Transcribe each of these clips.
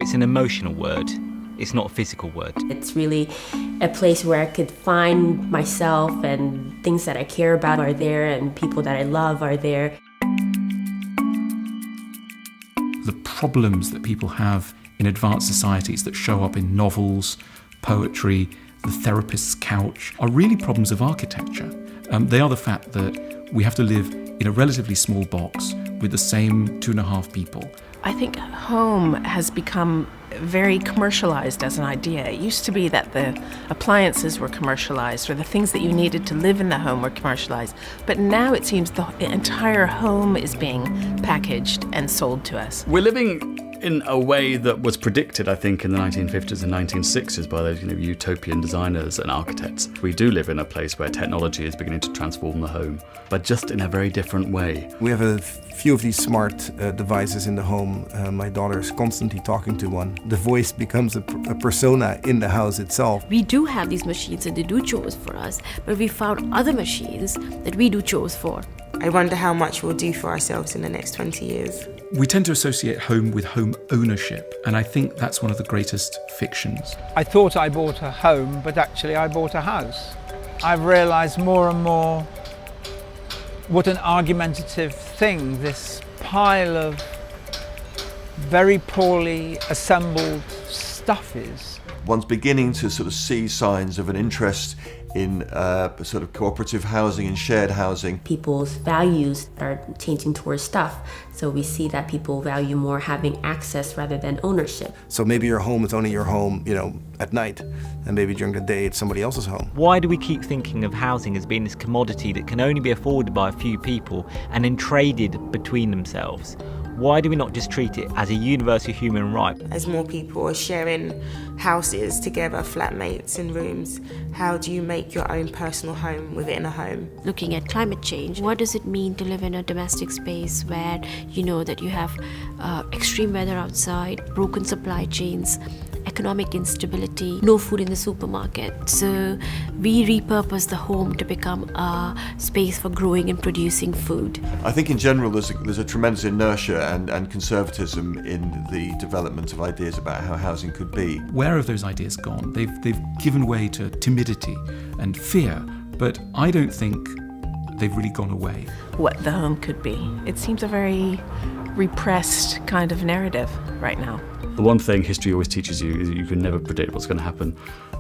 It's an emotional word. It's not a physical word. It's really a place where I could find myself, and things that I care about are there, and people that I love are there. The problems that people have in advanced societies that show up in novels, poetry, the therapist's couch, are really problems of architecture. They are the fact that we have to live in a relatively small box with the same 2.5 people. I think home has become very commercialized as an idea. It used to be that the appliances were commercialized, or the things that you needed to live in the home were commercialized. But now it seems the entire home is being packaged and sold to us. We're living in a way that was predicted, I think, in the 1950s and 1960s by those utopian designers and architects. We do live in a place where technology is beginning to transform the home, but just in a very different way. We have a few of these smart devices in the home. My daughter is constantly talking to one. The voice becomes a persona in the house itself. We do have these machines and they do chores for us, but we found other machines that we do chores for. I wonder how much we'll do for ourselves in the next 20 years. We tend to associate home with home ownership, and I think that's one of the greatest fictions. I thought I bought a home, but actually I bought a house. I've realised more and more what an argumentative thing this pile of very poorly assembled stuff is. One's beginning to sort of see signs of an interest in sort of cooperative housing and shared housing. People's values are changing towards stuff. So we see that people value more having access rather than ownership. So maybe your home is only your home, at night, and maybe during the day it's somebody else's home. Why do we keep thinking of housing as being this commodity that can only be afforded by a few people and then traded between themselves? Why do we not just treat it as a universal human right? As more people are sharing houses together, flatmates in rooms, how do you make your own personal home within a home? Looking at climate change, what does it mean to live in a domestic space where you know that you have extreme weather outside, broken supply chains, economic instability, no food in the supermarket. So we repurpose the home to become a space for growing and producing food. I think in general there's a tremendous inertia and conservatism in the development of ideas about how housing could be. Where have those ideas gone? They've given way to timidity and fear, but I don't think they've really gone away. What the home could be. It seems a very repressed kind of narrative right now. The one thing history always teaches you is that you can never predict what's going to happen,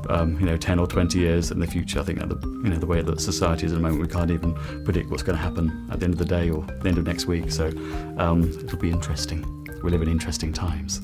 10 or 20 years in the future. I think that the way that society is at the moment, we can't even predict what's going to happen at the end of the day or the end of next week. So it'll be interesting. We live in interesting times.